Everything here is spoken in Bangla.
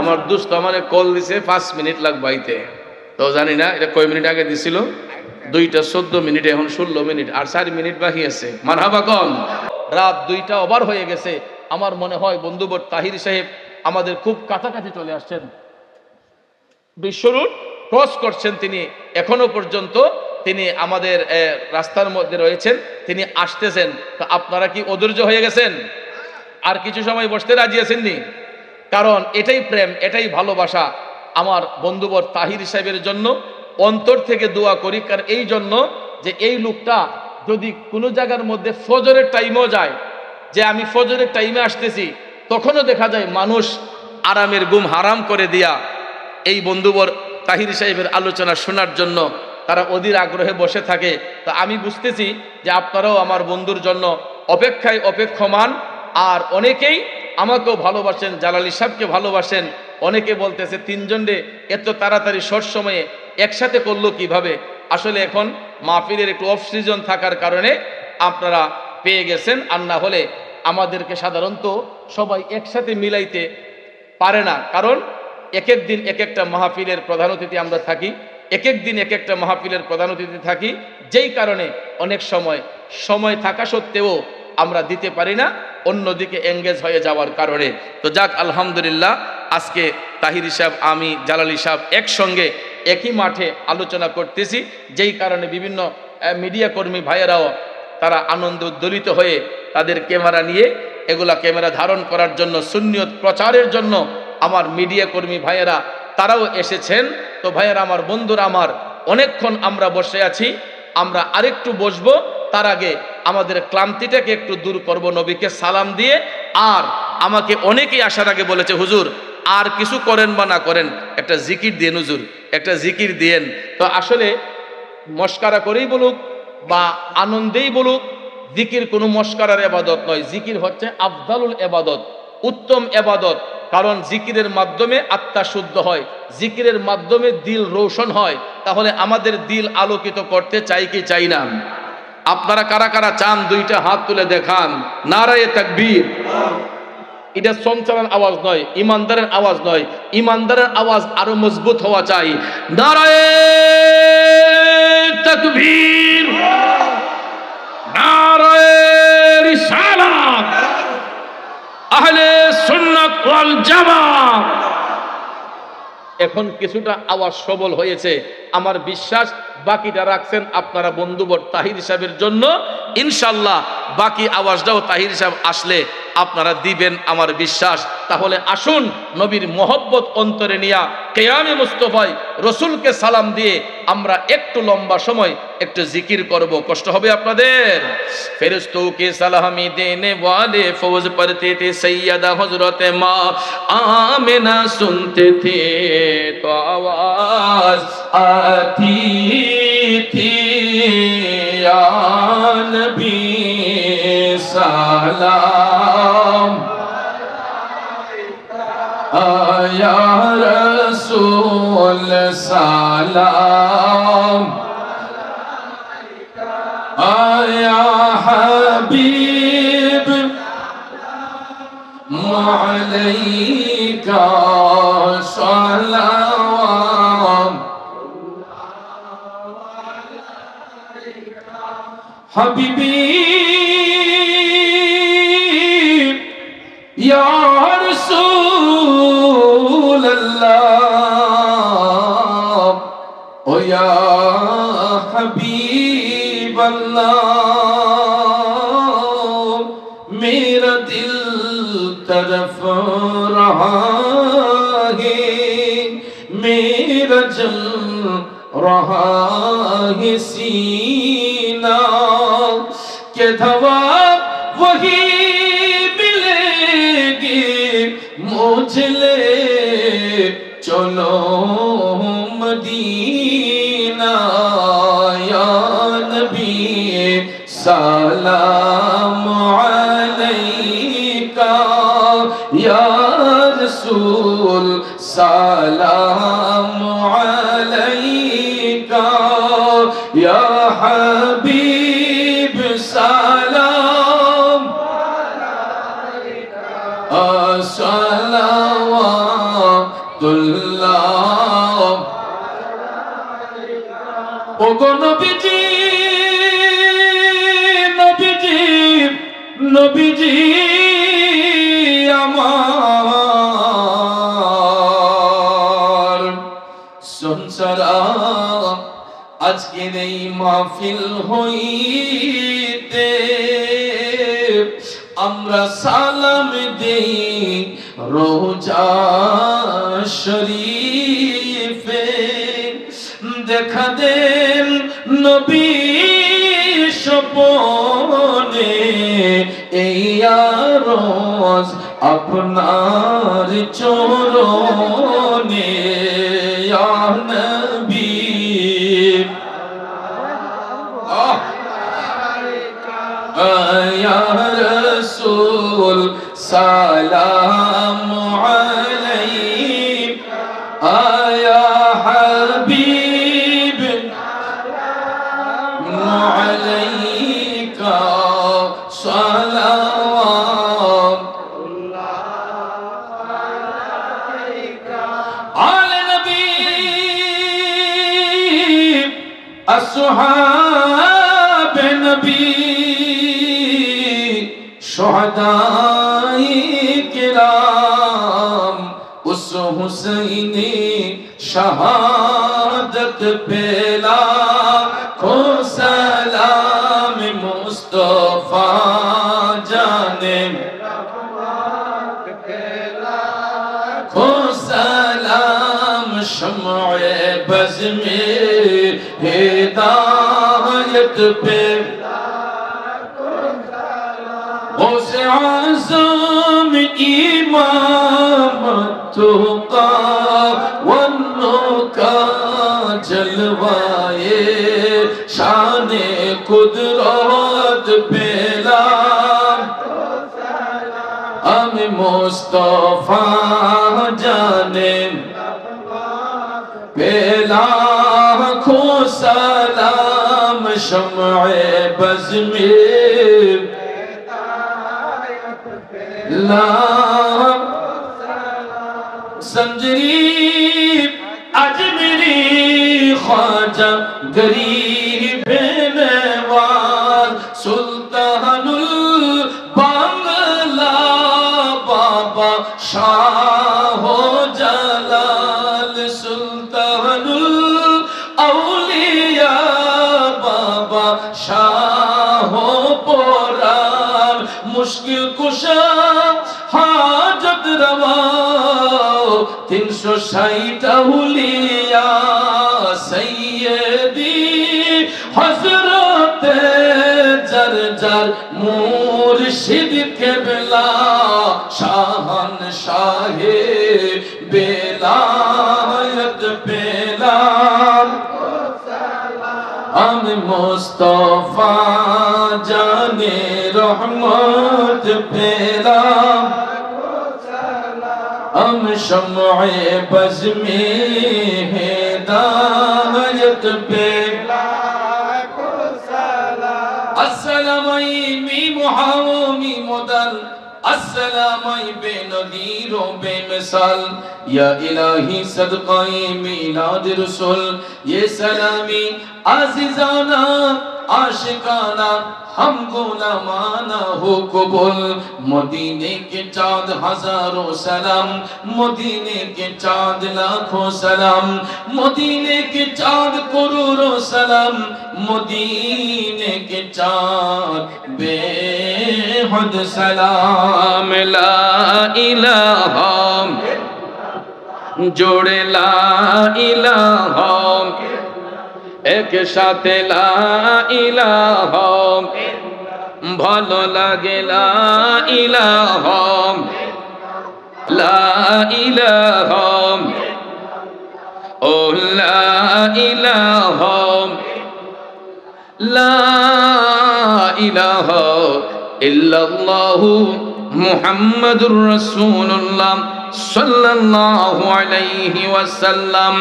আমার দোস্ত আমারে কল দিছে 5 মিনিট লাগবে আইতে, তো জানি না এটা কয় মিনিট আগে দিছিল, 2:14 এখন 16 মিনিট আর 4 মিনিট বাকি আছে। মারহাবা কন। রাত 2টা ওভার হয়ে গেছে। আমার মনে হয় বন্ধুবর তাহির সাহেব আমাদের খুব কাছাকাছি চলে আসছেন, বিশ্বরুট ক্রস করছেন তিনি, এখনো পর্যন্ত তিনি আমাদের রাস্তার মধ্যে রয়েছেন, তিনি আসতেছেন। তো আপনারা কি অধৈর্য হয়ে গেছেন? আর কিছু সময় বসতে রাজি আছেননি? কারণ এটাই প্রেম, এটাই ভালোবাসা। আমার বন্ধুবর তাহির সাহেবের জন্য অন্তর থেকে দোয়া করি, কারণ এই জন্য যে এই লোকটা যদি কোনো জায়গার মধ্যে ফজরের টাইমেও যায়, যে আমি ফজরের টাইমে আসতেছি, তখনও দেখা যায় মানুষ আরামের ঘুম হারাম করে দিয়া এই বন্ধুবর তাহির সাহেবের আলোচনা শোনার জন্য তারা অধীর আগ্রহে বসে থাকে। তো আমি বুঝতেছি যে আপনারাও আমার বন্ধুর জন্য অপেক্ষায় অপেক্ষমান, আর অনেকেই আমাকেও ভালোবাসেন, জালালি সাহেবকে ভালোবাসেন। অনেকে বলতেছে 3 জনে এত তাড়াতাড়ি শর্ট সময়ে একসাথে করলো কিভাবে। আসলে এখন মাহফিলের একটু অফ সিজন থাকার কারণে আপনারা পেয়ে গেছেন, আর না হলে আমাদেরকে সাধারণত সবাই একসাথে মিলাইতে পারে না, কারণ এক এক দিন এক একটা মাহফিলের প্রধান অতিথি আমরা থাকি, এক এক দিন এক একটা মাহফিলের প্রধান অতিথি থাকি, যেই কারণে অনেক সময় থাকা সত্ত্বেও আমরা দিতে পারি না, অন্যদিকে এঙ্গেজ হয়ে যাওয়ার কারণে। তো যাক, আলহামদুলিল্লাহ, আজকে তাহির সাহেব, আমি, জালালি সাহেব একসঙ্গে একই মাঠে আলোচনা করতেছি, যেই কারণে বিভিন্ন মিডিয়া কর্মী ভাইয়েরাও তারা আনন্দ উদ্দোলিত হয়ে তাদের ক্যামেরা নিয়ে এগুলা ক্যামেরা ধারণ করার জন্য, সুন্নিয়ত প্রচারের জন্য আমার মিডিয়া কর্মী ভাইয়েরা তারাও এসেছেন। তো ভাইয়েরা আমার, বন্ধুরা আমার, অনেকক্ষণ আমরা বসে আছি, আমরা আরেকটু বসবো। তার আগে আমাদের ক্লান্তিটাকে একটু দূর করব নবীকে সালাম দিয়ে। আর আমাকে অনেকেই আসার আগে বলেছে, হুজুর আর কিছু করেন বা না করেন, একটা জিকির দিয়েন হুজুর, একটা জিকির দিয়েন। তো আসলে মস্কারা করেই বলুক বা আনন্দেই বলুক, জিকির কোনো মস্কারার এবাদত নয়, জিকির হচ্ছে আফদালুল এবাদত, উত্তম এবাদত। কারণ জিকিরের মাধ্যমে আত্মা শুদ্ধ হয়, জিকিরের মাধ্যমে দিল রোশন হয়। তাহলে আমাদের দিল আলোকিত করতে চাই কি চাই না? আপনারা কারা কারা চান? 2টা হাত তুলে দেখান। নারায়ে তাকবীর। এটা সঞ্চালন আওয়াজ নয়, ইমানদারের আওয়াজ নয়, ইমানদারের আওয়াজ আরো মজবুত হওয়া চাই। নারায়ে তাকবীর, নারায়ে রিসালাত, আহলে সুন্নাত ওয়াল জামাত। এখন কিছুটা আওয়াজ সবল হয়েছে, আমার বিশ্বাস বাকিটা রাখছেন আপনারা বন্ধুবর তাহির সাহেবের জন্য। ইনশাল্লাহ বাকি আওয়াজটাও তাহির সাহেব আসলে আপনারা দিবেন, আমার বিশ্বাস। তাহলে আসুন নবীর মোহব্বত অন্তরে নিয়া কেয়ামে মুস্তফায় রসুলকে সালাম দিয়ে আমরা একটু লম্বা সময় একটু জিকির করব। কষ্ট হবে আপনাদের? ফেরেশতোं के सलामी देने वाले फौज पढ़ते थे, सैयदा हजरत माँ आमिना सुनते थे तो आवाज आती थी, या नबी सलाम, या रसूल सलाम, या हबीब अलैका सलाम, हबीबी या रसूल अल्लाह, ओ या हबीब अल्लाह, मेरा दिल तरफ रहा है, मेरा जल रहा है सीना, के धवा वही मिलेगी मुझे ले चलो मदीना, या नबी सलाम अलैका, या रसूल सलाम अलैका, या हबीब सलाम अलैका, सलावात সালাতুল্লাহ। ওগো নবীজি নবীজি নবীজি আমার সংসারা আজকের এই মাহফিল হইতে আমরা সালাম দেই রোজা শরীফে। দেখা দেন নবী স্বপনে এই আরজ আপনার চরণে ইয়া নবী। ইয়া রাসূল সালাম আলাইকা ইয়া হাবিব আলাইকা সালাওয়াত আলা নবী আসহাব নবী शुहदाए किराम उस हुसैनी शहादत पे लाखों सलाम मुस्तफा जाने लाखों सलाम शम्अ बज़ में हिदायत पे गौसे आज़म इमाम तुका वन्नुका जलवाए शाने कुदरत पेला हम मुस्तफा जाने पेला खो सलाम शम्अ बज़ में संजरी अजमेरी ख्वाजा गरीब नवाज सुल्तानुल बांग्ला बाबा शाह जलाल सुल्तानुल औलिया बाबा शाह पुरान मुश्किल कुशा हाजत रवा 360 औलिया सैयदी हजरत जरजर मुर्शिद किबला शाहन शाहे बेलायत बेला हम मुस्तफा जाने रहमत पेला हम शम्अ बज़ में हिदायत पेला अस्सलामी मुहामी मुदल अस्सलामी बेनज़ीर व बेमिसाल या इलाही सदक़ाए मीलाद रसूल ये सलामी आज़िज़ाना आशिकाना हम गुलामाना हो कबूल मदीने के चाँद हजारों सलाम मदीने के चाँद लाखों सलाम मदीने के चाँद करोड़ों सलाम मदीने के चाँद बेहद सलाम ला इलाहा जोड़े ला इलाहा एक साथे ला इलाहा ভালো লাগে লা ইলাহা লা ইলাহা ও লা ইলাহা লা ইলাহা ইল্লাল্লাহু মুহাম্মাদুর রাসূলুল্লাহ সাল্লাল্লাহু আলাইহি ওয়াসাল্লাম।